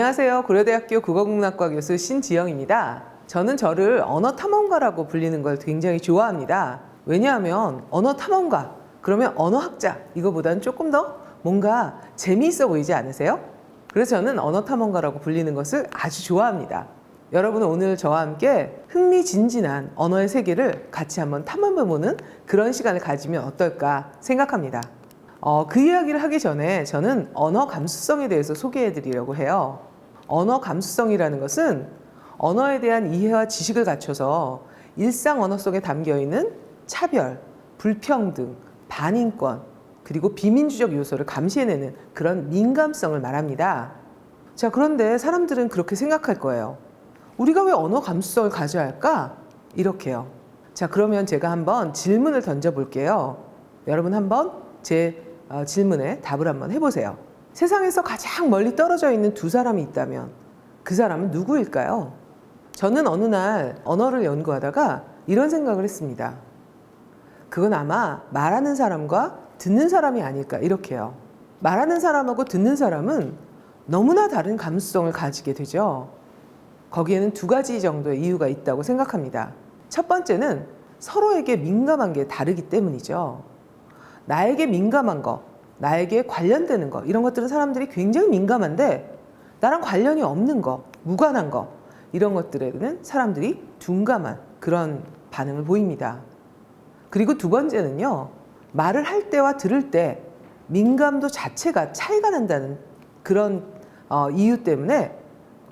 안녕하세요. 고려대학교 국어국문학과 교수 신지영입니다. 저는 저를 언어탐험가라고 불리는 걸 굉장히 좋아합니다. 왜냐하면 언어탐험가, 그러면 언어학자, 이거보다는 조금 더 뭔가 재미있어 보이지 않으세요? 그래서 저는 언어탐험가라고 불리는 것을 아주 좋아합니다. 여러분은 오늘 저와 함께 흥미진진한 언어의 세계를 같이 한번 탐험해보는 그런 시간을 가지면 어떨까 생각합니다. 그 이야기를 하기 전에 저는 언어 감수성에 대해서 소개해 드리려고 해요. 언어 감수성이라는 것은 언어에 대한 이해와 지식을 갖춰서 일상 언어 속에 담겨 있는 차별, 불평등, 반인권, 그리고 비민주적 요소를 감시해내는 그런 민감성을 말합니다. 자, 그런데 사람들은 그렇게 생각할 거예요. 우리가 왜 언어 감수성을 가져야 할까? 이렇게요. 자, 그러면 제가 한번 질문을 던져볼게요. 여러분 한번 제 질문에 답을 한번 해보세요. 세상에서 가장 멀리 떨어져 있는 두 사람이 있다면 그 사람은 누구일까요? 저는 어느 날 언어를 연구하다가 이런 생각을 했습니다. 그건 아마 말하는 사람과 듣는 사람이 아닐까, 이렇게요. 말하는 사람하고 듣는 사람은 너무나 다른 감수성을 가지게 되죠. 거기에는 두 가지 정도의 이유가 있다고 생각합니다. 첫 번째는 서로에게 민감한 게 다르기 때문이죠. 나에게 민감한 거, 나에게 관련되는 거, 이런 것들은 사람들이 굉장히 민감한데 나랑 관련이 없는 거, 무관한 거, 이런 것들에는 사람들이 둔감한 그런 반응을 보입니다. 그리고 두 번째는요, 말을 할 때와 들을 때 민감도 자체가 차이가 난다는 그런 이유 때문에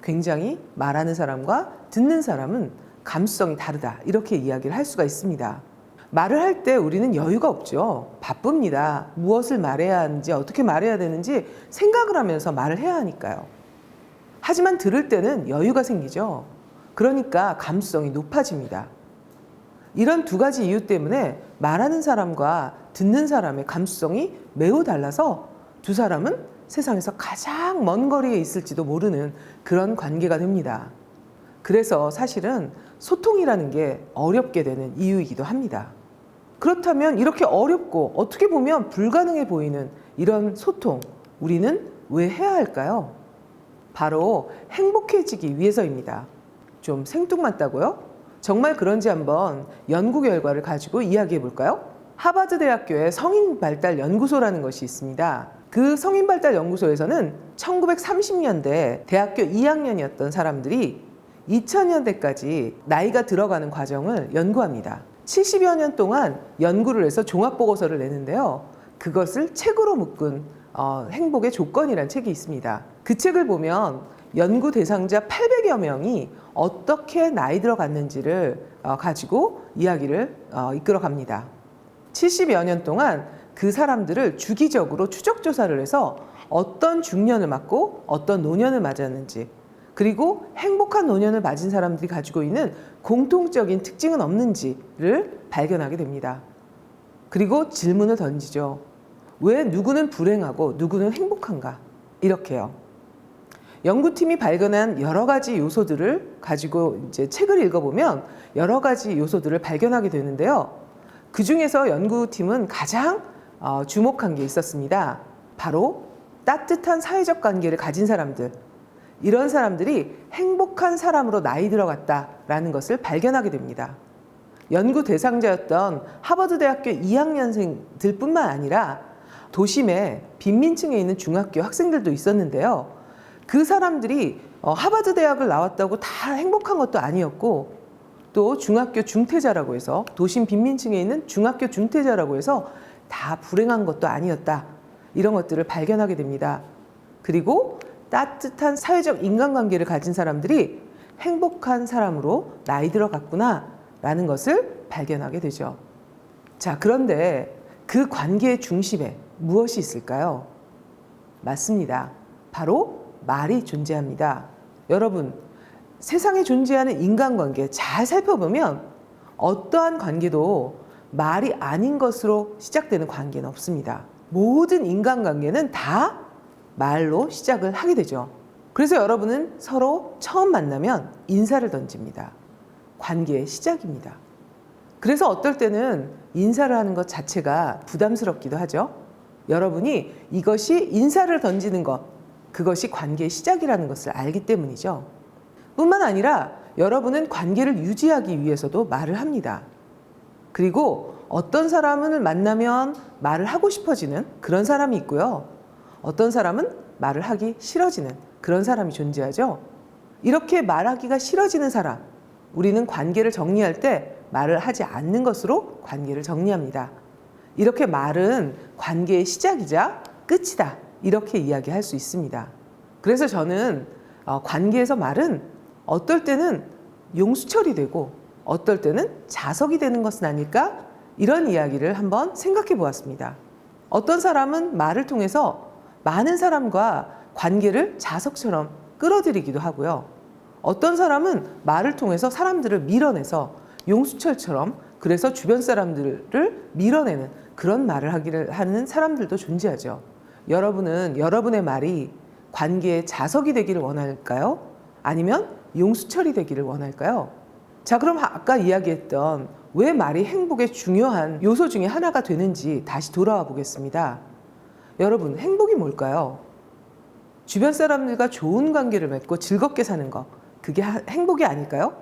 굉장히 말하는 사람과 듣는 사람은 감수성이 다르다, 이렇게 이야기를 할 수가 있습니다. 말을 할 때 우리는 여유가 없죠. 바쁩니다. 무엇을 말해야 하는지, 어떻게 말해야 되는지 생각을 하면서 말을 해야 하니까요. 하지만 들을 때는 여유가 생기죠. 그러니까 감수성이 높아집니다. 이런 두 가지 이유 때문에 말하는 사람과 듣는 사람의 감수성이 매우 달라서 두 사람은 세상에서 가장 먼 거리에 있을지도 모르는 그런 관계가 됩니다. 그래서 사실은 소통이라는 게 어렵게 되는 이유이기도 합니다. 그렇다면 이렇게 어렵고 어떻게 보면 불가능해 보이는 이런 소통, 우리는 왜 해야 할까요? 바로 행복해지기 위해서입니다. 좀 생뚱맞다고요? 정말 그런지 한번 연구 결과를 가지고 이야기해 볼까요? 하버드 대학교의 성인발달연구소라는 것이 있습니다. 그 성인발달연구소에서는 1930년대 대학교 2학년이었던 사람들이 2000년대까지 나이가 들어가는 과정을 연구합니다. 70여 년 동안 연구를 해서 종합보고서를 내는데요. 그것을 책으로 묶은 행복의 조건이라는 책이 있습니다. 그 책을 보면 연구 대상자 800여 명이 어떻게 나이 들어갔는지를 가지고 이야기를 이끌어갑니다. 70여 년 동안 그 사람들을 주기적으로 추적조사를 해서 어떤 중년을 맞고 어떤 노년을 맞았는지, 그리고 행복한 노년을 맞은 사람들이 가지고 있는 공통적인 특징은 없는지를 발견하게 됩니다. 그리고 질문을 던지죠. 왜 누구는 불행하고 누구는 행복한가? 이렇게요. 연구팀이 발견한 여러 가지 요소들을 가지고 이제 책을 읽어보면 여러 가지 요소들을 발견하게 되는데요. 그 중에서 연구팀은 가장 주목한 게 있었습니다. 바로 따뜻한 사회적 관계를 가진 사람들, 이런 사람들이 행복한 사람으로 나이 들어갔다라는 것을 발견하게 됩니다. 연구 대상자였던 하버드 대학교 2학년생들 뿐만 아니라 도심의 빈민층에 있는 중학교 학생들도 있었는데요. 그 사람들이 하버드 대학을 나왔다고 다 행복한 것도 아니었고, 또 중학교 중퇴자라고 해서, 도심 빈민층에 있는 중학교 중퇴자라고 해서 다 불행한 것도 아니었다, 이런 것들을 발견하게 됩니다. 그리고 따뜻한 사회적 인간관계를 가진 사람들이 행복한 사람으로 나이 들어갔구나 라는 것을 발견하게 되죠. 자, 그런데 그 관계의 중심에 무엇이 있을까요? 맞습니다. 바로 말이 존재합니다. 여러분, 세상에 존재하는 인간관계 잘 살펴보면 어떠한 관계도 말이 아닌 것으로 시작되는 관계는 없습니다. 모든 인간관계는 다 말로 시작을 하게 되죠. 그래서 여러분은 서로 처음 만나면 인사를 던집니다. 관계의 시작입니다. 그래서 어떨 때는 인사를 하는 것 자체가 부담스럽기도 하죠. 여러분이 이것이 인사를 던지는 것, 그것이 관계의 시작이라는 것을 알기 때문이죠. 뿐만 아니라 여러분은 관계를 유지하기 위해서도 말을 합니다. 그리고 어떤 사람을 만나면 말을 하고 싶어지는 그런 사람이 있고요. 어떤 사람은 말을 하기 싫어지는 그런 사람이 존재하죠. 이렇게 말하기가 싫어지는 사람, 우리는 관계를 정리할 때 말을 하지 않는 것으로 관계를 정리합니다. 이렇게 말은 관계의 시작이자 끝이다. 이렇게 이야기할 수 있습니다. 그래서 저는 관계에서 말은 어떨 때는 용수철이 되고 어떨 때는 자석이 되는 것은 아닐까? 이런 이야기를 한번 생각해 보았습니다. 어떤 사람은 말을 통해서 많은 사람과 관계를 자석처럼 끌어들이기도 하고요. 어떤 사람은 말을 통해서 사람들을 밀어내서 용수철처럼 그래서 주변 사람들을 밀어내는 그런 말을 하는 사람들도 존재하죠. 여러분은 여러분의 말이 관계의 자석이 되기를 원할까요? 아니면 용수철이 되기를 원할까요? 자, 그럼 아까 이야기했던 왜 말이 행복의 중요한 요소 중에 하나가 되는지 다시 돌아와 보겠습니다. 여러분, 행복이 뭘까요? 주변 사람들과 좋은 관계를 맺고 즐겁게 사는 것, 그게 행복이 아닐까요?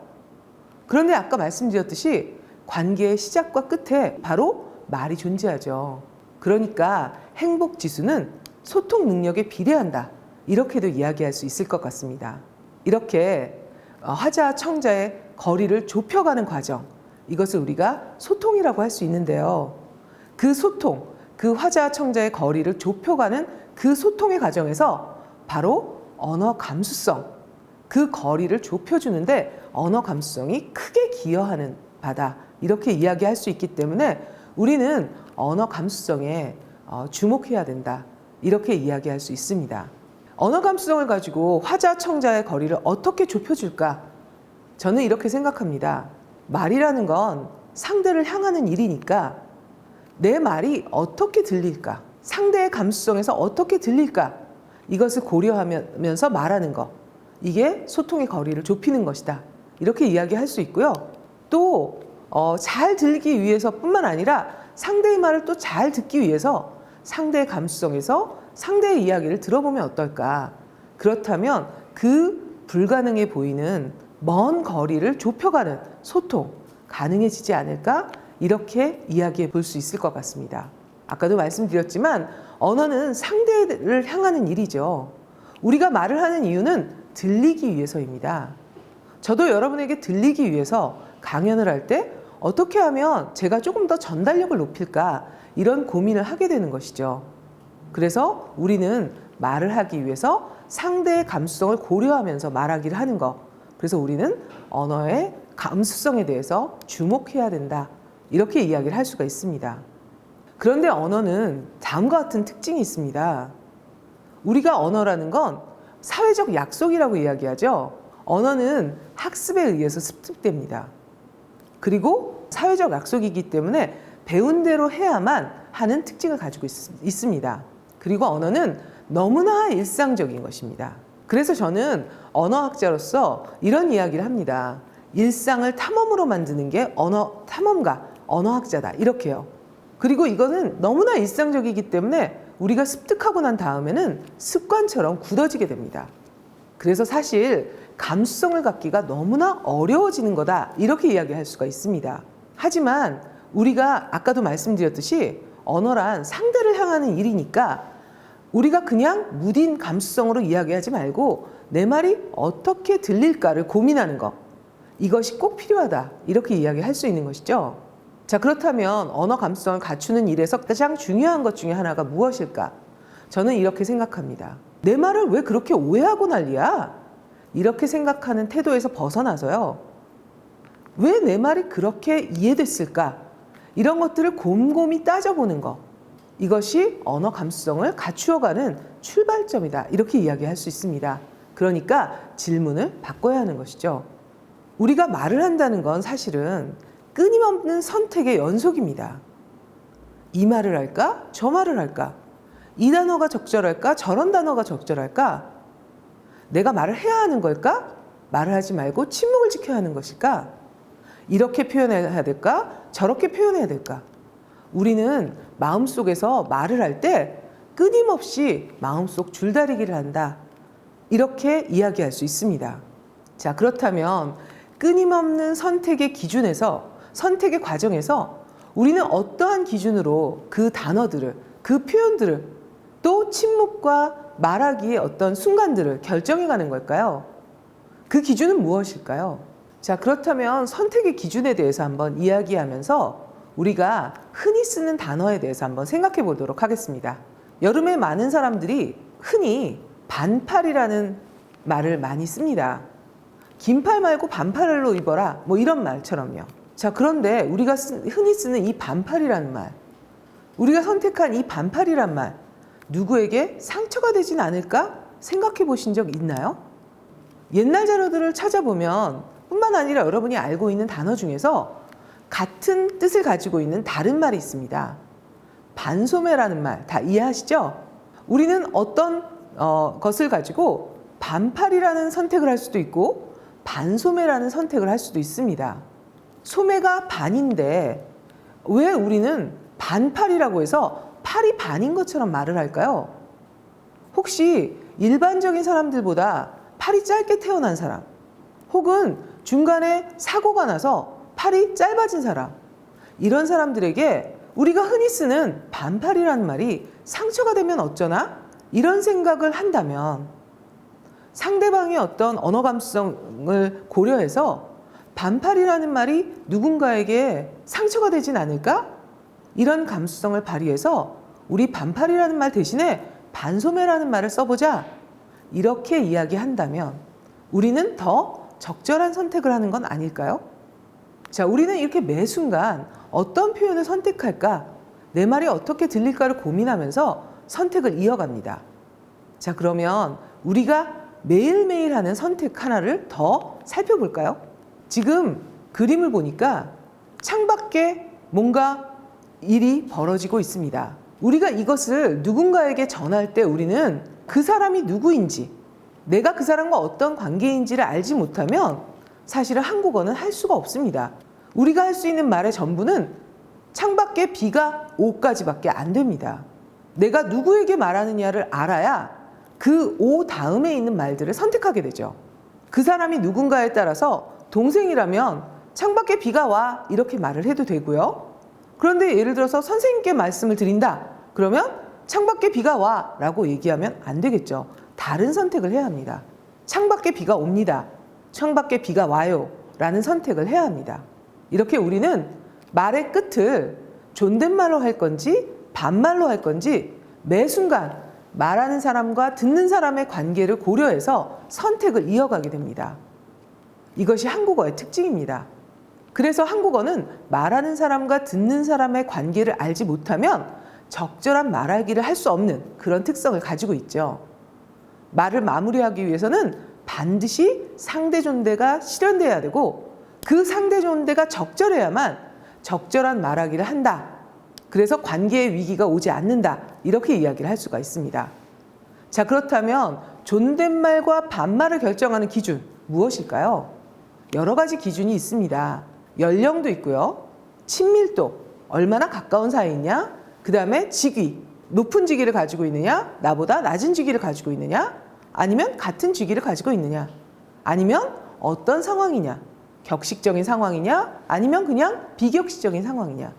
그런데 아까 말씀드렸듯이 관계의 시작과 끝에 바로 말이 존재하죠. 그러니까 행복 지수는 소통 능력에 비례한다. 이렇게도 이야기할 수 있을 것 같습니다. 이렇게 화자와 청자의 거리를 좁혀가는 과정, 이것을 우리가 소통이라고 할 수 있는데요. 그 소통, 그 화자와 청자의 거리를 좁혀가는 그 소통의 과정에서 바로 언어 감수성, 그 거리를 좁혀주는데 언어 감수성이 크게 기여하는 바다, 이렇게 이야기할 수 있기 때문에 우리는 언어 감수성에 주목해야 된다, 이렇게 이야기할 수 있습니다. 언어 감수성을 가지고 화자, 청자의 거리를 어떻게 좁혀줄까? 저는 이렇게 생각합니다. 말이라는 건 상대를 향하는 일이니까 내 말이 어떻게 들릴까? 상대의 감수성에서 어떻게 들릴까? 이것을 고려하면서 말하는 것. 이게 소통의 거리를 좁히는 것이다. 이렇게 이야기할 수 있고요. 또 잘 들기 위해서뿐만 아니라 상대의 말을 또 잘 듣기 위해서 상대의 감수성에서 상대의 이야기를 들어보면 어떨까? 그렇다면 그 불가능해 보이는 먼 거리를 좁혀가는 소통 가능해지지 않을까? 이렇게 이야기해 볼 수 있을 것 같습니다. 아까도 말씀드렸지만 언어는 상대를 향하는 일이죠. 우리가 말을 하는 이유는 들리기 위해서입니다. 저도 여러분에게 들리기 위해서 강연을 할 때 어떻게 하면 제가 조금 더 전달력을 높일까? 이런 고민을 하게 되는 것이죠. 그래서 우리는 말을 하기 위해서 상대의 감수성을 고려하면서 말하기를 하는 것. 그래서 우리는 언어의 감수성에 대해서 주목해야 된다. 이렇게 이야기를 할 수가 있습니다. 그런데 언어는 다음과 같은 특징이 있습니다. 우리가 언어라는 건 사회적 약속이라고 이야기하죠. 언어는 학습에 의해서 습득됩니다. 그리고 사회적 약속이기 때문에 배운 대로 해야만 하는 특징을 가지고 있습니다. 그리고 언어는 너무나 일상적인 것입니다. 그래서 저는 언어학자로서 이런 이야기를 합니다. 일상을 탐험으로 만드는 게 언어 탐험가, 언어학자다. 이렇게요. 그리고 이거는 너무나 일상적이기 때문에 우리가 습득하고 난 다음에는 습관처럼 굳어지게 됩니다. 그래서 사실 감수성을 갖기가 너무나 어려워지는 거다. 이렇게 이야기할 수가 있습니다. 하지만 우리가 아까도 말씀드렸듯이 언어란 상대를 향하는 일이니까 우리가 그냥 무딘 감수성으로 이야기하지 말고 내 말이 어떻게 들릴까를 고민하는 것. 이것이 꼭 필요하다. 이렇게 이야기할 수 있는 것이죠. 자, 그렇다면 언어 감수성을 갖추는 일에서 가장 중요한 것 중에 하나가 무엇일까? 저는 이렇게 생각합니다. 내 말을 왜 그렇게 오해하고 난리야? 이렇게 생각하는 태도에서 벗어나서요. 왜 내 말이 그렇게 이해됐을까? 이런 것들을 곰곰이 따져보는 것. 이것이 언어 감수성을 갖추어가는 출발점이다. 이렇게 이야기할 수 있습니다. 그러니까 질문을 바꿔야 하는 것이죠. 우리가 말을 한다는 건 사실은 끊임없는 선택의 연속입니다. 이 말을 할까? 저 말을 할까? 이 단어가 적절할까? 저런 단어가 적절할까? 내가 말을 해야 하는 걸까? 말을 하지 말고 침묵을 지켜야 하는 것일까? 이렇게 표현해야 될까? 저렇게 표현해야 될까? 우리는 마음속에서 말을 할 때 끊임없이 마음속 줄다리기를 한다. 이렇게 이야기할 수 있습니다. 자, 그렇다면 끊임없는 선택의 기준에서, 선택의 과정에서 우리는 어떠한 기준으로 그 단어들을, 그 표현들을, 또 침묵과 말하기의 어떤 순간들을 결정해 가는 걸까요? 그 기준은 무엇일까요? 자, 그렇다면 선택의 기준에 대해서 한번 이야기하면서 우리가 흔히 쓰는 단어에 대해서 한번 생각해 보도록 하겠습니다. 여름에 많은 사람들이 흔히 반팔이라는 말을 많이 씁니다. 긴팔 말고 반팔로 입어라, 뭐 이런 말처럼요. 자, 그런데 우리가 흔히 쓰는 이 반팔이라는 말, 우리가 선택한 이 반팔이란 말, 누구에게 상처가 되진 않을까 생각해 보신 적 있나요? 옛날 자료들을 찾아보면 뿐만 아니라 여러분이 알고 있는 단어 중에서 같은 뜻을 가지고 있는 다른 말이 있습니다. 반소매라는 말 다 이해하시죠? 우리는 어떤 것을 가지고 반팔이라는 선택을 할 수도 있고 반소매라는 선택을 할 수도 있습니다. 소매가 반인데 왜 우리는 반팔이라고 해서 팔이 반인 것처럼 말을 할까요? 혹시 일반적인 사람들보다 팔이 짧게 태어난 사람, 혹은 중간에 사고가 나서 팔이 짧아진 사람, 이런 사람들에게 우리가 흔히 쓰는 반팔이라는 말이 상처가 되면 어쩌나? 이런 생각을 한다면 상대방의 어떤 언어 감수성을 고려해서 반팔이라는 말이 누군가에게 상처가 되진 않을까? 이런 감수성을 발휘해서 우리 반팔이라는 말 대신에 반소매라는 말을 써보자. 이렇게 이야기한다면 우리는 더 적절한 선택을 하는 건 아닐까요? 자, 우리는 이렇게 매 순간 어떤 표현을 선택할까? 내 말이 어떻게 들릴까를 고민하면서 선택을 이어갑니다. 자, 그러면 우리가 매일매일 하는 선택 하나를 더 살펴볼까요? 지금 그림을 보니까 창밖에 뭔가 일이 벌어지고 있습니다. 우리가 이것을 누군가에게 전할 때 우리는 그 사람이 누구인지, 내가 그 사람과 어떤 관계인지를 알지 못하면 사실은 한국어는 할 수가 없습니다. 우리가 할 수 있는 말의 전부는 창밖에 비가 오까지밖에 안 됩니다. 내가 누구에게 말하느냐를 알아야 그 오 다음에 있는 말들을 선택하게 되죠. 그 사람이 누군가에 따라서 동생이라면 창밖에 비가 와 이렇게 말을 해도 되고요. 그런데 예를 들어서 선생님께 말씀을 드린다. 그러면 창밖에 비가 와 라고 얘기하면 안 되겠죠. 다른 선택을 해야 합니다. 창밖에 비가 옵니다. 창밖에 비가 와요 라는 선택을 해야 합니다. 이렇게 우리는 말의 끝을 존댓말로 할 건지 반말로 할 건지 매 순간 말하는 사람과 듣는 사람의 관계를 고려해서 선택을 이어가게 됩니다. 이것이 한국어의 특징입니다. 그래서 한국어는 말하는 사람과 듣는 사람의 관계를 알지 못하면 적절한 말하기를 할 수 없는 그런 특성을 가지고 있죠. 말을 마무리하기 위해서는 반드시 상대 존대가 실현돼야 되고 그 상대 존대가 적절해야만 적절한 말하기를 한다. 그래서 관계의 위기가 오지 않는다. 이렇게 이야기를 할 수가 있습니다. 자, 그렇다면 존댓말과 반말을 결정하는 기준 무엇일까요? 여러 가지 기준이 있습니다. 연령도 있고요. 친밀도, 얼마나 가까운 사이냐, 그 다음에 직위, 높은 직위를 가지고 있느냐, 나보다 낮은 직위를 가지고 있느냐, 아니면 같은 직위를 가지고 있느냐, 아니면 어떤 상황이냐, 격식적인 상황이냐, 아니면 그냥 비격식적인 상황이냐,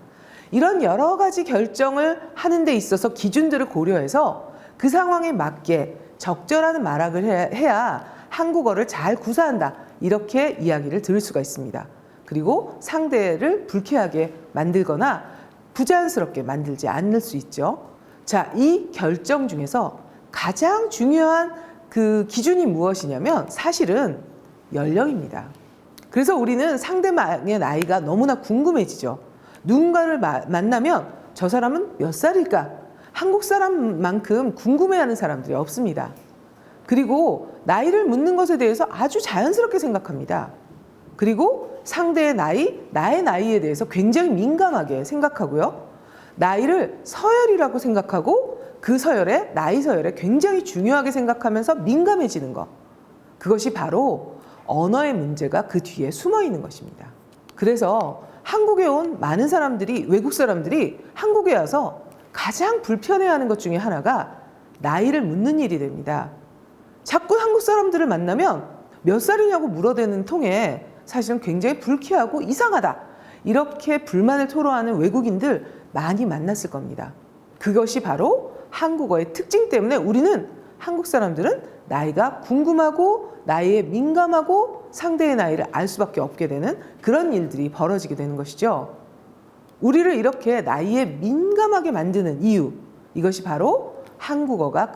이런 여러 가지 결정을 하는 데 있어서 기준들을 고려해서 그 상황에 맞게 적절한 말학을 해야 한국어를 잘 구사한다. 이렇게 이야기를 들을 수가 있습니다. 그리고 상대를 불쾌하게 만들거나 부자연스럽게 만들지 않을 수 있죠. 자, 이 결정 중에서 가장 중요한 그 기준이 무엇이냐면 사실은 연령입니다. 그래서 우리는 상대방의 나이가 너무나 궁금해지죠. 누군가를 만나면 저 사람은 몇 살일까? 한국 사람만큼 궁금해하는 사람들이 없습니다. 그리고 나이를 묻는 것에 대해서 아주 자연스럽게 생각합니다. 그리고 상대의 나이, 나의 나이에 대해서 굉장히 민감하게 생각하고요. 나이를 서열이라고 생각하고 그 서열에, 나이 서열에 굉장히 중요하게 생각하면서 민감해지는 것. 그것이 바로 언어의 문제가 그 뒤에 숨어 있는 것입니다. 그래서 한국에 온 많은 사람들이, 외국 사람들이 한국에 와서 가장 불편해하는 것 중에 하나가 나이를 묻는 일이 됩니다. 자꾸 한국 사람들을 만나면 몇 살이냐고 물어대는 통에 사실은 굉장히 불쾌하고 이상하다, 이렇게 불만을 토로하는 외국인들 많이 만났을 겁니다. 그것이 바로 한국어의 특징 때문에 우리는, 한국 사람들은 나이가 궁금하고 나이에 민감하고 상대의 나이를 알 수밖에 없게 되는 그런 일들이 벌어지게 되는 것이죠. 우리를 이렇게 나이에 민감하게 만드는 이유, 이것이 바로 한국어가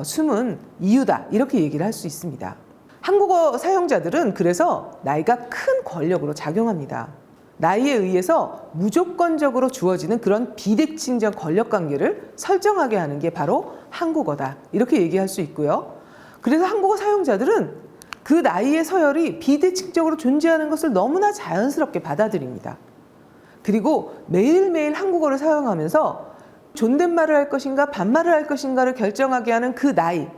숨은 이유다, 이렇게 얘기를 할 수 있습니다. 한국어 사용자들은 그래서 나이가 큰 권력으로 작용합니다. 나이에 의해서 무조건적으로 주어지는 그런 비대칭적 권력 관계를 설정하게 하는 게 바로 한국어다, 이렇게 얘기할 수 있고요. 그래서 한국어 사용자들은 그 나이의 서열이 비대칭적으로 존재하는 것을 너무나 자연스럽게 받아들입니다. 그리고 매일매일 한국어를 사용하면서 존댓말을 할 것인가 반말을 할 것인가를 결정하게 하는 그 나이,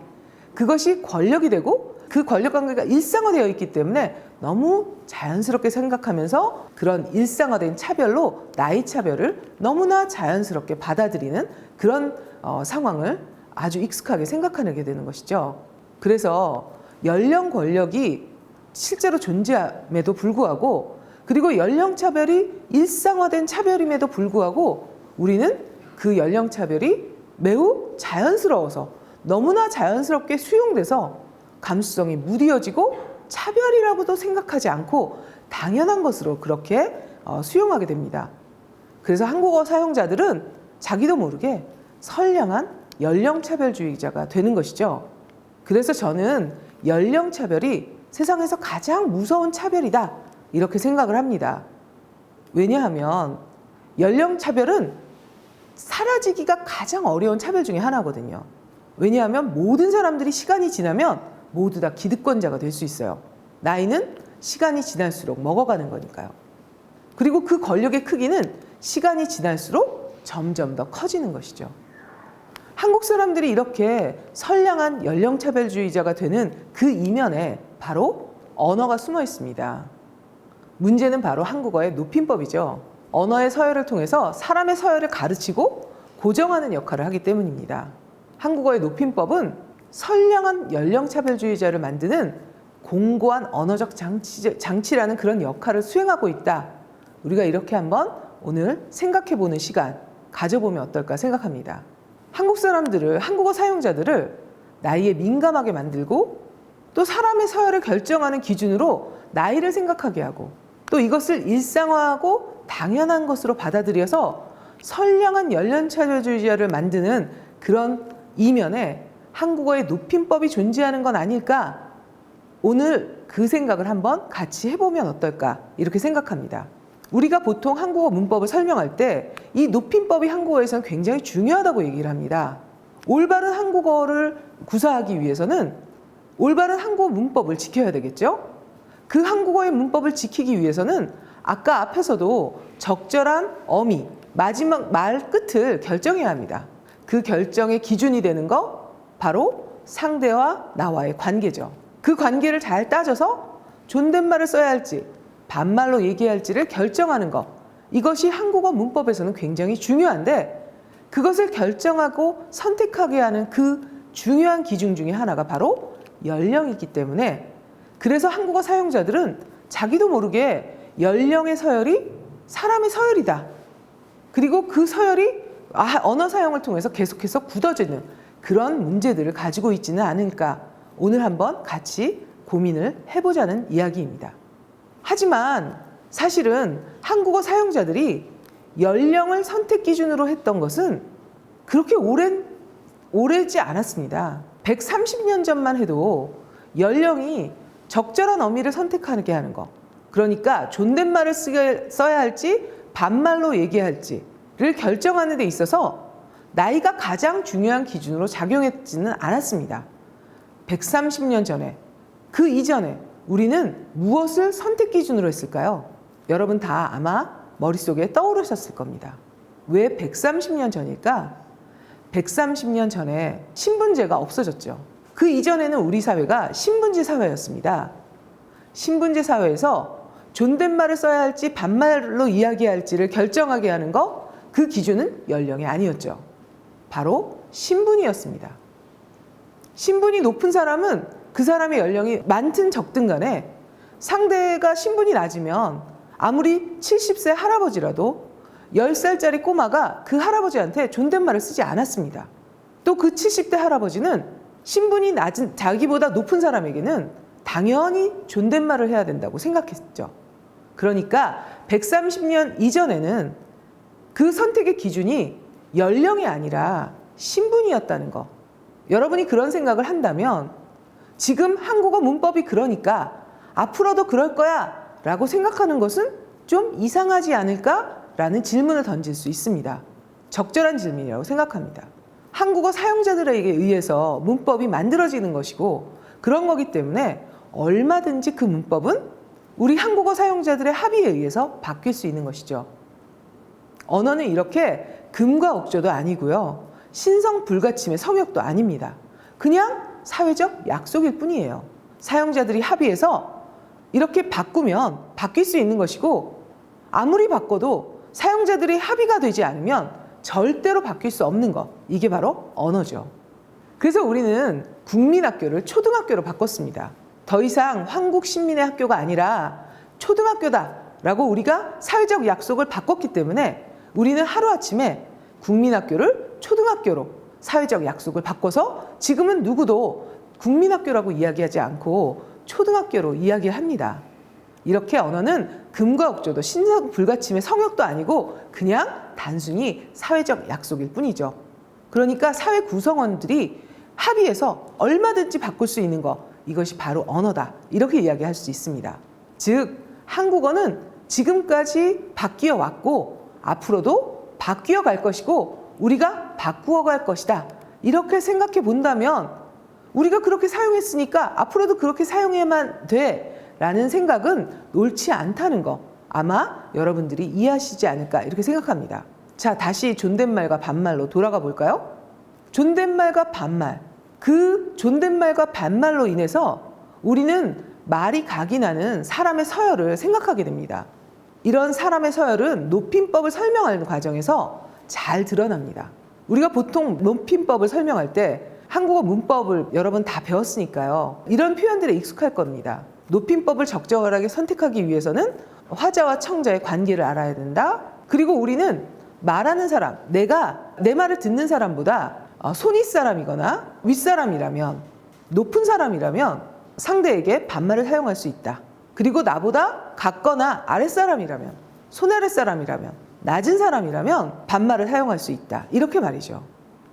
그것이 권력이 되고 그 권력 관계가 일상화되어 있기 때문에 너무 자연스럽게 생각하면서 그런 일상화된 차별로 나이 차별을 너무나 자연스럽게 받아들이는 그런 상황을 아주 익숙하게 생각하게 되는 것이죠. 그래서 연령 권력이 실제로 존재함에도 불구하고, 그리고 연령 차별이 일상화된 차별임에도 불구하고 우리는 그 연령 차별이 매우 자연스러워서 너무나 자연스럽게 수용돼서 감수성이 무뎌지고 차별이라고도 생각하지 않고 당연한 것으로 그렇게 수용하게 됩니다. 그래서 한국어 사용자들은 자기도 모르게 선량한 연령차별주의자가 되는 것이죠. 그래서 저는 연령차별이 세상에서 가장 무서운 차별이다, 이렇게 생각을 합니다. 왜냐하면 연령차별은 사라지기가 가장 어려운 차별 중에 하나거든요. 왜냐하면 모든 사람들이 시간이 지나면 모두 다 기득권자가 될 수 있어요. 나이는 시간이 지날수록 먹어가는 거니까요. 그리고 그 권력의 크기는 시간이 지날수록 점점 더 커지는 것이죠. 한국 사람들이 이렇게 선량한 연령차별주의자가 되는 그 이면에 바로 언어가 숨어 있습니다. 문제는 바로 한국어의 높임법이죠. 언어의 서열을 통해서 사람의 서열을 가르치고 고정하는 역할을 하기 때문입니다. 한국어의 높임법은 선량한 연령차별주의자를 만드는 공고한 언어적 장치라는 그런 역할을 수행하고 있다. 우리가 이렇게 한번 오늘 생각해보는 시간 가져보면 어떨까 생각합니다. 한국 사람들을, 한국어 사용자들을 나이에 민감하게 만들고 또 사람의 서열을 결정하는 기준으로 나이를 생각하게 하고 또 이것을 일상화하고 당연한 것으로 받아들여서 선량한 연령차별주의자를 만드는 그런 이면에 한국어의 높임법이 존재하는 건 아닐까? 오늘 그 생각을 한번 같이 해보면 어떨까? 이렇게 생각합니다. 우리가 보통 한국어 문법을 설명할 때 이 높임법이 한국어에서는 굉장히 중요하다고 얘기를 합니다. 올바른 한국어를 구사하기 위해서는 올바른 한국어 문법을 지켜야 되겠죠? 그 한국어의 문법을 지키기 위해서는 아까 앞에서도 적절한 어미, 마지막 말 끝을 결정해야 합니다. 그 결정의 기준이 되는 거 바로 상대와 나와의 관계죠. 그 관계를 잘 따져서 존댓말을 써야 할지 반말로 얘기할지를 결정하는 것, 이것이 한국어 문법에서는 굉장히 중요한데 그것을 결정하고 선택하게 하는 그 중요한 기준 중에 하나가 바로 연령이기 때문에, 그래서 한국어 사용자들은 자기도 모르게 연령의 서열이 사람의 서열이다, 그리고 그 서열이 언어 사용을 통해서 계속해서 굳어지는 그런 문제들을 가지고 있지는 않을까, 오늘 한번 같이 고민을 해보자는 이야기입니다. 하지만 사실은 한국어 사용자들이 연령을 선택 기준으로 했던 것은 그렇게 오래지 않았습니다. 130년 전만 해도 연령이 적절한 어미를 선택하게 하는 것, 그러니까 존댓말을 써야 할지 반말로 얘기할지를 결정하는 데 있어서 나이가 가장 중요한 기준으로 작용했지는 않았습니다. 130년 전에, 그 이전에 우리는 무엇을 선택 기준으로 했을까요? 여러분 다 아마 머릿속에 떠오르셨을 겁니다. 왜 130년 전일까? 130년 전에 신분제가 없어졌죠. 그 이전에는 우리 사회가 신분제 사회였습니다. 신분제 사회에서 존댓말을 써야 할지 반말로 이야기할지를 결정하게 하는 거, 그 기준은 연령이 아니었죠. 바로 신분이었습니다. 신분이 높은 사람은 그 사람의 연령이 많든 적든 간에 상대가 신분이 낮으면 아무리 70세 할아버지라도 10살짜리 꼬마가 그 할아버지한테 존댓말을 쓰지 않았습니다. 또 그 70대 할아버지는 신분이 낮은 자기보다 높은 사람에게는 당연히 존댓말을 해야 된다고 생각했죠. 그러니까 130년 이전에는 그 선택의 기준이 연령이 아니라 신분이었다는 거. 여러분이 그런 생각을 한다면 지금 한국어 문법이 그러니까 앞으로도 그럴 거야 라고 생각하는 것은 좀 이상하지 않을까? 라는 질문을 던질 수 있습니다. 적절한 질문이라고 생각합니다. 한국어 사용자들에게 의해서 문법이 만들어지는 것이고 그런 거기 때문에 얼마든지 그 문법은 우리 한국어 사용자들의 합의에 의해서 바뀔 수 있는 것이죠. 언어는 이렇게 금과 억조도 아니고요. 신성 불가침의 성역도 아닙니다. 그냥 사회적 약속일 뿐이에요. 사용자들이 합의해서 이렇게 바꾸면 바뀔 수 있는 것이고 아무리 바꿔도 사용자들이 합의가 되지 않으면 절대로 바뀔 수 없는 것. 이게 바로 언어죠. 그래서 우리는 국민학교를 초등학교로 바꿨습니다. 더 이상 한국 시민의 학교가 아니라 초등학교다라고 우리가 사회적 약속을 바꿨기 때문에 우리는 하루아침에 국민학교를 초등학교로 사회적 약속을 바꿔서 지금은 누구도 국민학교라고 이야기하지 않고 초등학교로 이야기합니다. 이렇게 언어는 금과 억조도 신성 불가침의 성역도 아니고 그냥 단순히 사회적 약속일 뿐이죠. 그러니까 사회 구성원들이 합의해서 얼마든지 바꿀 수 있는 것, 이것이 바로 언어다. 이렇게 이야기할 수 있습니다. 즉 한국어는 지금까지 바뀌어 왔고 앞으로도 바뀌어 갈 것이고 우리가 바꾸어 갈 것이다. 이렇게 생각해 본다면 우리가 그렇게 사용했으니까 앞으로도 그렇게 사용해야만 돼 라는 생각은 옳지 않다는 거 아마 여러분들이 이해하시지 않을까 이렇게 생각합니다. 자, 다시 존댓말과 반말로 돌아가 볼까요? 존댓말과 반말, 그 존댓말과 반말로 인해서 우리는 말이 각인하는 사람의 서열을 생각하게 됩니다. 이런 사람의 서열은 높임법을 설명하는 과정에서 잘 드러납니다. 우리가 보통 높임법을 설명할 때 한국어 문법을 여러분 다 배웠으니까요. 이런 표현들에 익숙할 겁니다. 높임법을 적절하게 선택하기 위해서는 화자와 청자의 관계를 알아야 된다. 그리고 우리는 말하는 사람, 내가 내 말을 듣는 사람보다 손윗사람이거나 윗사람이라면 높은 사람이라면 상대에게 반말을 사용할 수 있다. 그리고 나보다 같거나 아랫사람이라면 손아랫사람이라면 낮은 사람이라면 반말을 사용할 수 있다. 이렇게 말이죠.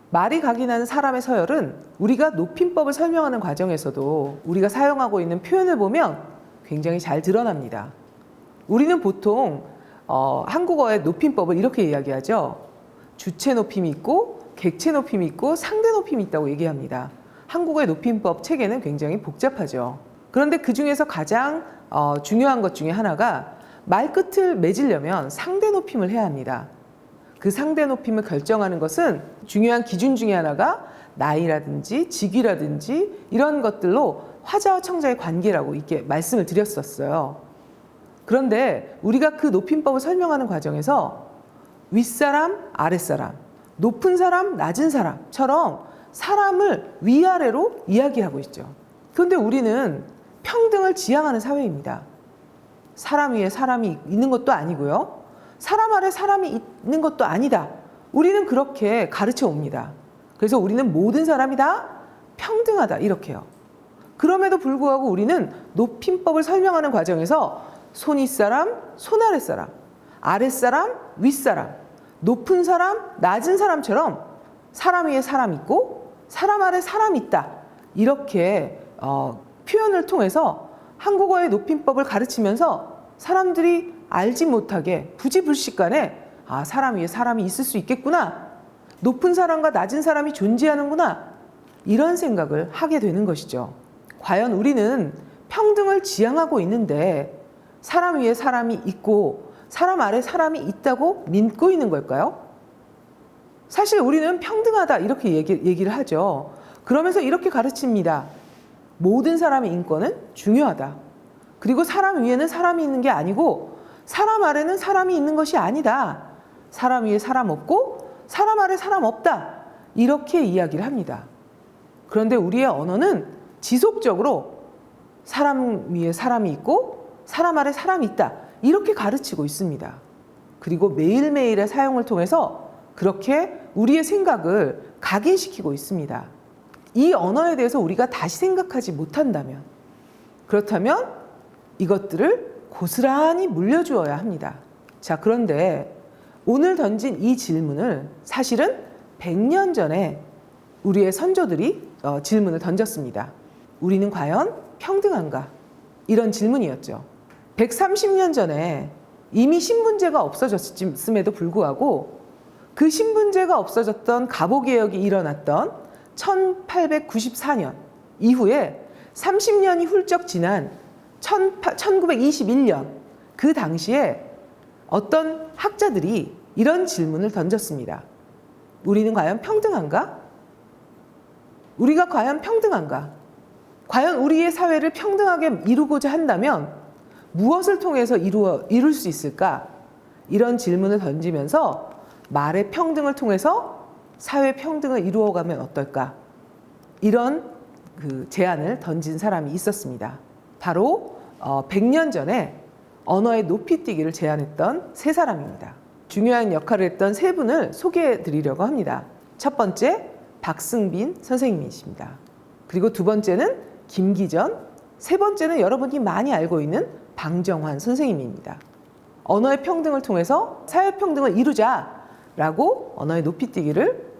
말이 각인하는 사람의 서열은 우리가 높임법을 설명하는 과정에서도 우리가 사용하고 있는 표현을 보면 굉장히 잘 드러납니다. 우리는 보통 한국어의 높임법을 이렇게 이야기하죠. 주체 높임이 있고 객체 높임이 있고 상대 높임이 있다고 얘기합니다. 한국어의 높임법 체계는 굉장히 복잡하죠. 그런데 그 중에서 가장 중요한 것 중에 하나가 말끝을 맺으려면 상대 높임을 해야 합니다. 그 상대 높임을 결정하는 것은 중요한 기준 중에 하나가 나이라든지 직위라든지 이런 것들로 화자와 청자의 관계라고 이렇게 말씀을 드렸었어요. 그런데 우리가 그 높임법을 설명하는 과정에서 윗사람, 아랫사람, 높은 사람, 낮은 사람처럼 사람을 위아래로 이야기하고 있죠. 그런데 우리는 평등을 지향하는 사회입니다. 사람 위에 사람이 있는 것도 아니고요. 사람 아래 사람이 있는 것도 아니다. 우리는 그렇게 가르쳐 옵니다. 그래서 우리는 모든 사람이 다 평등하다 이렇게요. 그럼에도 불구하고 우리는 높임법을 설명하는 과정에서 손윗사람, 손아랫사람, 아랫사람, 윗사람, 높은 사람, 낮은 사람처럼 사람 위에 사람 있고 사람 아래 사람 있다. 이렇게 표현을 통해서 한국어의 높임법을 가르치면서 사람들이 알지 못하게 부지불식간에 사람 위에 사람이 있을 수 있겠구나. 높은 사람과 낮은 사람이 존재하는구나. 이런 생각을 하게 되는 것이죠. 과연 우리는 평등을 지향하고 있는데 사람 위에 사람이 있고 사람 아래 사람이 있다고 믿고 있는 걸까요? 사실 우리는 평등하다 이렇게 얘기를 하죠. 그러면서 이렇게 가르칩니다. 모든 사람의 인권은 중요하다. 그리고 사람 위에는 사람이 있는 게 아니고 사람 아래는 사람이 있는 것이 아니다. 사람 위에 사람 없고 사람 아래 사람 없다. 이렇게 이야기를 합니다. 그런데 우리의 언어는 지속적으로 사람 위에 사람이 있고 사람 아래 사람이 있다. 이렇게 가르치고 있습니다. 그리고 매일매일의 사용을 통해서 그렇게 우리의 생각을 각인시키고 있습니다. 이 언어에 대해서 우리가 다시 생각하지 못한다면, 그렇다면 이것들을 고스란히 물려주어야 합니다. 자, 그런데 오늘 던진 이 질문을 사실은 100년 전에 우리의 선조들이 질문을 던졌습니다. 우리는 과연 평등한가? 이런 질문이었죠. 130년 전에 이미 신분제가 없어졌음에도 불구하고 그 신분제가 없어졌던 갑오개혁이 일어났던 1894년 이후에 30년이 훌쩍 지난 1921년 그 당시에 어떤 학자들이 이런 질문을 던졌습니다. 우리는 과연 평등한가? 우리가 과연 평등한가? 과연 우리의 사회를 평등하게 이루고자 한다면 무엇을 통해서 이룰 수 있을까? 이런 질문을 던지면서 말의 평등을 통해서 사회 평등을 이루어가면 어떨까? 이런 제안을 던진 사람이 있었습니다. 바로 100년 전에 언어의 높이뛰기를 제안했던 세 사람입니다. 중요한 역할을 했던 세 분을 소개해 드리려고 합니다. 첫 번째, 박승빈 선생님이십니다. 그리고 두 번째는 김기전, 세 번째는 여러분이 많이 알고 있는 방정환 선생님입니다. 언어의 평등을 통해서 사회평등을 이루자라고 언어의 높이뛰기를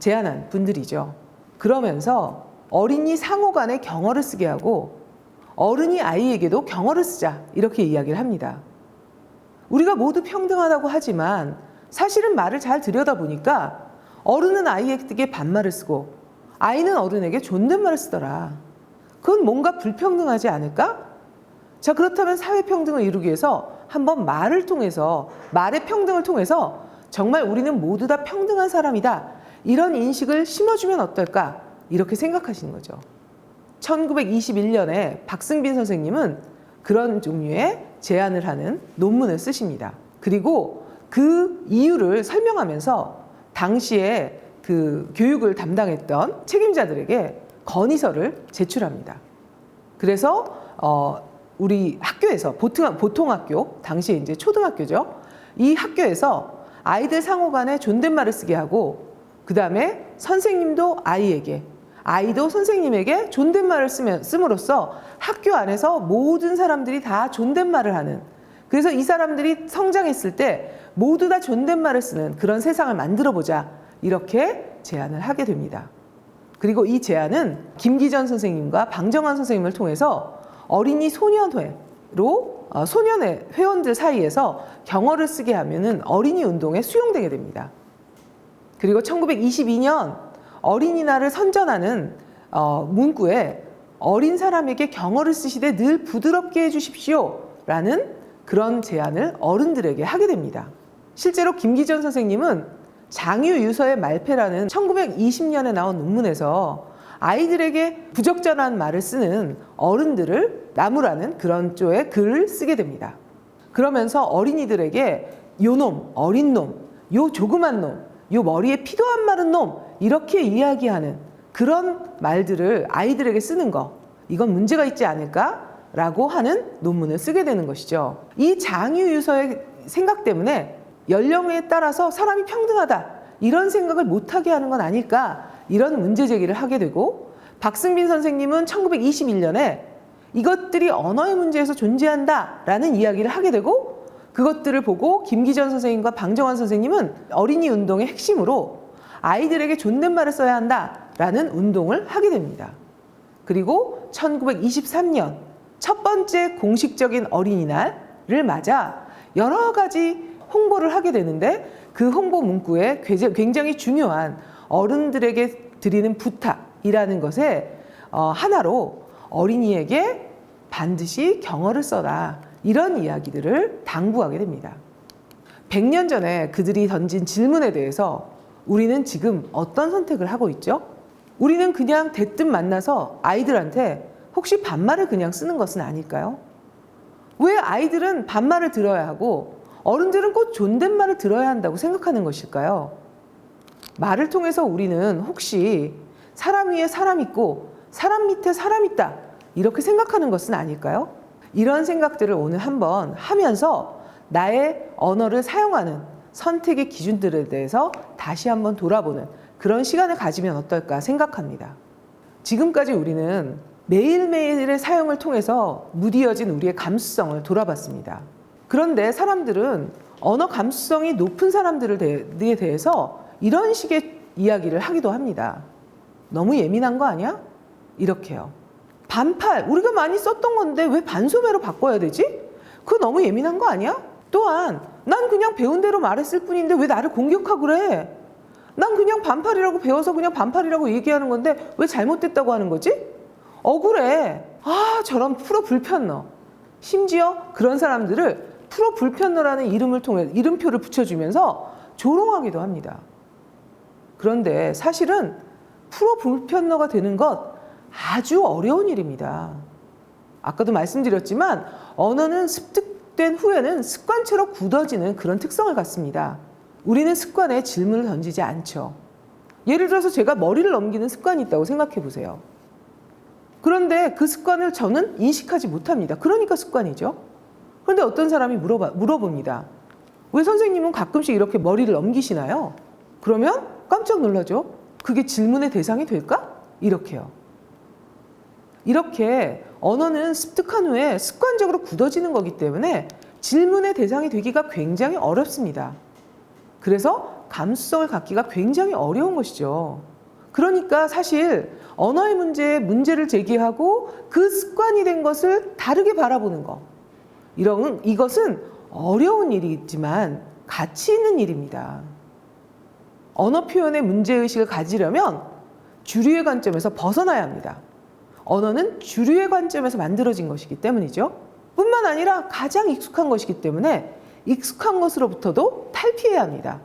제안한 분들이죠. 그러면서 어린이 상호 간에 경어를 쓰게 하고 어른이 아이에게도 경어를 쓰자 이렇게 이야기를 합니다. 우리가 모두 평등하다고 하지만 사실은 말을 잘 들여다보니까 어른은 아이에게 반말을 쓰고 아이는 어른에게 존댓말을 쓰더라. 그건 뭔가 불평등하지 않을까? 자, 그렇다면 사회평등을 이루기 위해서 한번 말을 통해서, 말의 평등을 통해서 정말 우리는 모두 다 평등한 사람이다. 이런 인식을 심어주면 어떨까? 이렇게 생각하시는 거죠. 1921년에 박승빈 선생님은 그런 종류의 제안을 하는 논문을 쓰십니다. 그리고 그 이유를 설명하면서 당시에 그 교육을 담당했던 책임자들에게 건의서를 제출합니다. 그래서 우리 학교에서 보통학교, 당시에 이제 초등학교죠. 이 학교에서 아이들 상호 간에 존댓말을 쓰게 하고 그 다음에 선생님도 아이에게, 아이도 선생님에게 존댓말을 씀으로써 학교 안에서 모든 사람들이 다 존댓말을 하는, 그래서 이 사람들이 성장했을 때 모두 다 존댓말을 쓰는 그런 세상을 만들어보자 이렇게 제안을 하게 됩니다. 그리고 이 제안은 김기전 선생님과 방정환 선생님을 통해서 어린이 소년회로 소년회 회원들 사이에서 경어를 쓰게 하면은 어린이 운동에 수용되게 됩니다. 그리고 1922년 어린이날을 선전하는 문구에 어린 사람에게 경어를 쓰시되 늘 부드럽게 해주십시오 라는 그런 제안을 어른들에게 하게 됩니다. 실제로 김기전 선생님은 장유유서의 말패라는 1920년에 나온 논문에서 아이들에게 부적절한 말을 쓰는 어른들을 나무라는 그런 쪽의 글을 쓰게 됩니다. 그러면서 어린이들에게 요놈, 어린 놈, 요 조그만 놈, 요 머리에 피도 안 마른 놈 이렇게 이야기하는 그런 말들을 아이들에게 쓰는 거, 이건 문제가 있지 않을까라고 하는 논문을 쓰게 되는 것이죠. 이 장유유서의 생각 때문에 연령에 따라서 사람이 평등하다 이런 생각을 못하게 하는 건 아닐까, 이런 문제 제기를 하게 되고, 박승빈 선생님은 1921년에 이것들이 언어의 문제에서 존재한다라는 이야기를 하게 되고, 그것들을 보고 김기전 선생님과 방정환 선생님은 어린이 운동의 핵심으로 아이들에게 존댓말을 써야 한다라는 운동을 하게 됩니다. 그리고 1923년 첫 번째 공식적인 어린이날을 맞아 여러 가지 홍보를 하게 되는데, 그 홍보 문구에 굉장히 중요한 어른들에게 드리는 부탁이라는 것에 하나로 어린이에게 반드시 경어를 써라, 이런 이야기들을 당부하게 됩니다. 100년 전에 그들이 던진 질문에 대해서 우리는 지금 어떤 선택을 하고 있죠? 우리는 그냥 대뜸 만나서 아이들한테 혹시 반말을 그냥 쓰는 것은 아닐까요? 왜 아이들은 반말을 들어야 하고 어른들은 꼭 존댓말을 들어야 한다고 생각하는 것일까요? 말을 통해서 우리는 혹시 사람 위에 사람 있고 사람 밑에 사람 있다 이렇게 생각하는 것은 아닐까요? 이런 생각들을 오늘 한번 하면서 나의 언어를 사용하는 선택의 기준들에 대해서 다시 한번 돌아보는 그런 시간을 가지면 어떨까 생각합니다. 지금까지 우리는 매일매일의 사용을 통해서 무디어진 우리의 감수성을 돌아봤습니다. 그런데 사람들은 언어 감수성이 높은 사람들에 대해서 이런 식의 이야기를 하기도 합니다. 너무 예민한 거 아니야? 이렇게요. 반팔, 우리가 많이 썼던 건데 왜 반소매로 바꿔야 되지? 그거 너무 예민한 거 아니야? 또한 난 그냥 배운 대로 말했을 뿐인데 왜 나를 공격하고 그래? 난 그냥 반팔이라고 배워서 그냥 반팔이라고 얘기하는 건데 왜 잘못됐다고 하는 거지? 억울해. 아, 저런 프로 불편러. 심지어 그런 사람들을 프로 불편러라는 이름을 통해 이름표를 붙여주면서 조롱하기도 합니다. 그런데 사실은 프로 불편러가 되는 것 아주 어려운 일입니다. 아까도 말씀드렸지만 언어는 습득된 후에는 습관처럼 굳어지는 그런 특성을 갖습니다. 우리는 습관에 질문을 던지지 않죠. 예를 들어서 제가 머리를 넘기는 습관이 있다고 생각해 보세요. 그런데 그 습관을 저는 인식하지 못합니다. 그러니까 습관이죠. 그런데 어떤 사람이 물어봅니다. 왜 선생님은 가끔씩 이렇게 머리를 넘기시나요? 그러면 깜짝 놀라죠. 그게 질문의 대상이 될까? 이렇게요. 이렇게 언어는 습득한 후에 습관적으로 굳어지는 거기 때문에 질문의 대상이 되기가 굉장히 어렵습니다. 그래서 감수성을 갖기가 굉장히 어려운 것이죠. 그러니까 사실 언어의 문제를 제기하고 그 습관이 된 것을 다르게 바라보는 것. 이것은 어려운 일이지만 가치 있는 일입니다. 언어 표현의 문제의식을 가지려면 주류의 관점에서 벗어나야 합니다. 언어는 주류의 관점에서 만들어진 것이기 때문이죠. 뿐만 아니라 가장 익숙한 것이기 때문에 익숙한 것으로부터도 탈피해야 합니다.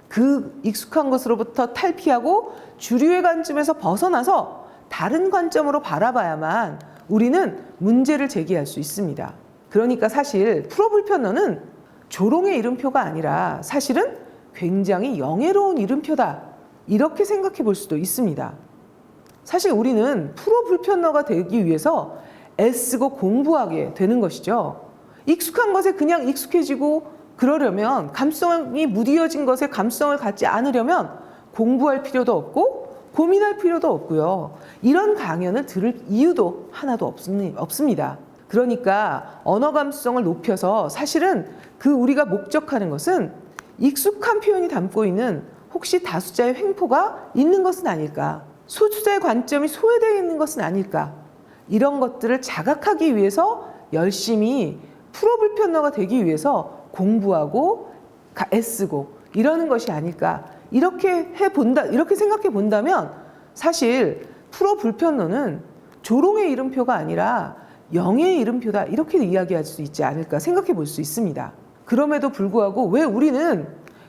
그 익숙한 것으로부터 탈피하고 주류의 관점에서 벗어나서 다른 관점으로 바라봐야만 우리는 문제를 제기할 수 있습니다. 그러니까 사실 프로불편어는 조롱의 이름표가 아니라 사실은 굉장히 영예로운 이름표다. 이렇게 생각해 볼 수도 있습니다. 사실 우리는 프로불편어가 되기 위해서 애쓰고 공부하게 되는 것이죠. 익숙한 것에 그냥 익숙해지고 그러려면 감수성이 무디어진 것에 감수성을 갖지 않으려면 공부할 필요도 없고 고민할 필요도 없고요. 이런 강연을 들을 이유도 하나도 없습니다. 그러니까 언어 감수성을 높여서 사실은 우리가 목적하는 것은 익숙한 표현이 담고 있는 혹시 다수자의 횡포가 있는 것은 아닐까? 소수자의 관점이 소외되어 있는 것은 아닐까? 이런 것들을 자각하기 위해서 열심히 프로불편어가 되기 위해서 공부하고 애쓰고 이러는 것이 아닐까? 이렇게 생각해 본다면 사실 프로불편어는 조롱의 이름표가 아니라 영예의 이름표다. 이렇게 이야기할 수 있지 않을까 생각해 볼 수 있습니다. 그럼에도 불구하고 왜 우리는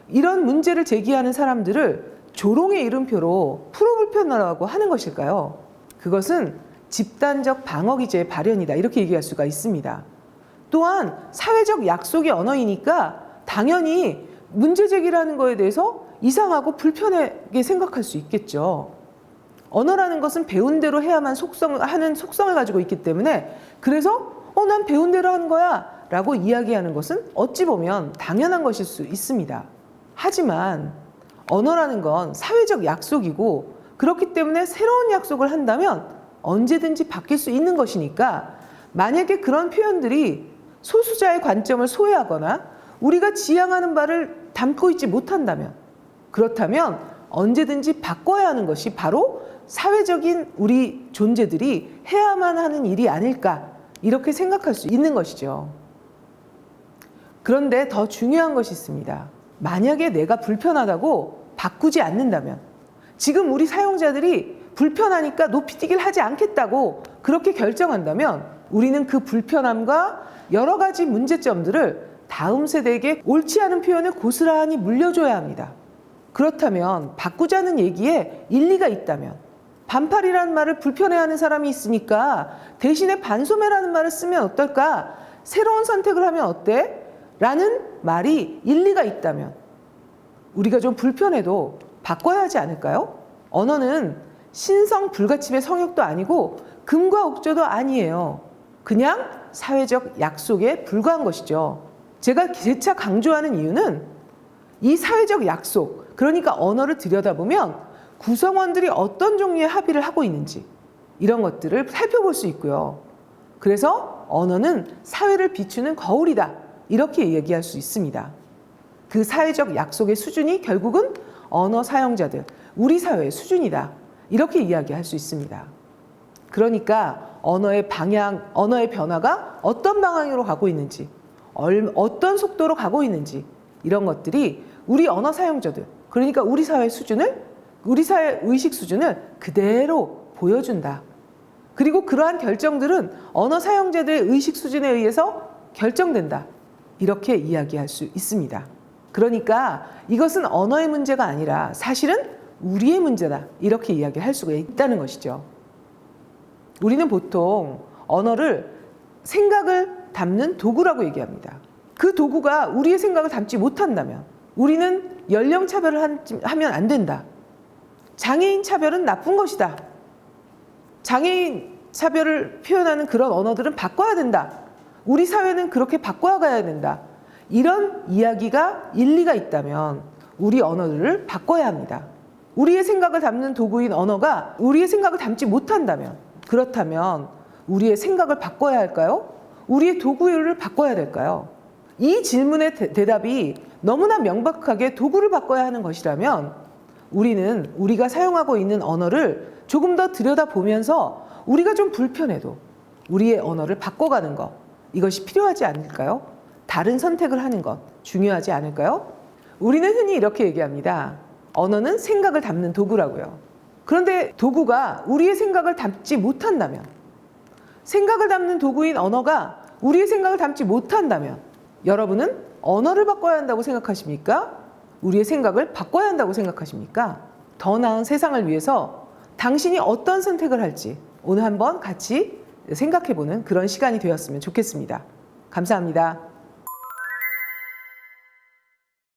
이런 문제를 제기하는 사람들을 조롱의 이름표로 프로불편어라고 하는 것일까요? 그것은 집단적 방어기제의 발현이다. 이렇게 얘기할 수가 있습니다. 또한 사회적 약속의 언어이니까 당연히 문제 제기라는 거에 대해서 이상하고 불편하게 생각할 수 있겠죠. 언어라는 것은 배운 대로 해야만 하는 속성을 가지고 있기 때문에 그래서 난 배운 대로 하는 거야 라고 이야기하는 것은 어찌 보면 당연한 것일 수 있습니다. 하지만 언어라는 건 사회적 약속이고 그렇기 때문에 새로운 약속을 한다면 언제든지 바뀔 수 있는 것이니까 만약에 그런 표현들이 소수자의 관점을 소외하거나 우리가 지향하는 바를 담고 있지 못한다면 그렇다면 언제든지 바꿔야 하는 것이 바로 사회적인 우리 존재들이 해야만 하는 일이 아닐까 이렇게 생각할 수 있는 것이죠. 그런데 더 중요한 것이 있습니다. 만약에 내가 불편하다고 바꾸지 않는다면 지금 우리 사용자들이 불편하니까 높이뛰기를 하지 않겠다고 그렇게 결정한다면 우리는 그 불편함과 여러 가지 문제점들을 다음 세대에게 옳지 않은 표현을 고스란히 물려줘야 합니다. 그렇다면 바꾸자는 얘기에 일리가 있다면 반팔이라는 말을 불편해하는 사람이 있으니까 대신에 반소매라는 말을 쓰면 어떨까? 새로운 선택을 하면 어때? 라는 말이 일리가 있다면 우리가 좀 불편해도 바꿔야 하지 않을까요? 언어는 신성 불가침의 성역도 아니고 금과 옥조도 아니에요. 그냥 사회적 약속에 불과한 것이죠. 제가 재차 강조하는 이유는 이 사회적 약속, 그러니까 언어를 들여다보면 구성원들이 어떤 종류의 합의를 하고 있는지 이런 것들을 살펴볼 수 있고요. 그래서 언어는 사회를 비추는 거울이다. 이렇게 얘기할 수 있습니다. 그 사회적 약속의 수준이 결국은 언어 사용자들, 우리 사회의 수준이다. 이렇게 이야기할 수 있습니다. 그러니까 언어의 방향, 언어의 변화가 어떤 방향으로 가고 있는지, 어떤 속도로 가고 있는지 이런 것들이 우리 언어 사용자들, 그러니까 우리 사회의 수준을, 우리 사회의 의식 수준을 그대로 보여준다. 그리고 그러한 결정들은 언어 사용자들의 의식 수준에 의해서 결정된다. 이렇게 이야기할 수 있습니다. 그러니까 이것은 언어의 문제가 아니라 사실은 우리의 문제다. 이렇게 이야기할 수가 있다는 것이죠. 우리는 보통 언어를 생각을 담는 도구라고 얘기합니다. 그 도구가 우리의 생각을 담지 못한다면 우리는 연령 차별을 하면 안 된다. 장애인 차별은 나쁜 것이다. 장애인 차별을 표현하는 그런 언어들은 바꿔야 된다. 우리 사회는 그렇게 바꿔가야 된다. 이런 이야기가 일리가 있다면 우리 언어들을 바꿔야 합니다. 우리의 생각을 담는 도구인 언어가 우리의 생각을 담지 못한다면, 그렇다면 우리의 생각을 바꿔야 할까요? 우리의 도구를 바꿔야 될까요? 이 질문의 대답이 너무나 명백하게 도구를 바꿔야 하는 것이라면 우리는 우리가 사용하고 있는 언어를 조금 더 들여다보면서 우리가 좀 불편해도 우리의 언어를 바꿔가는 것, 이것이 필요하지 않을까요? 다른 선택을 하는 것 중요하지 않을까요? 우리는 흔히 이렇게 얘기합니다. 언어는 생각을 담는 도구라고요. 그런데 도구가 우리의 생각을 담지 못한다면, 생각을 담는 도구인 언어가 우리의 생각을 담지 못한다면 여러분은 언어를 바꿔야 한다고 생각하십니까? 우리의 생각을 바꿔야 한다고 생각하십니까? 더 나은 세상을 위해서 당신이 어떤 선택을 할지 오늘 한번 같이 생각해보는 그런 시간이 되었으면 좋겠습니다. 감사합니다.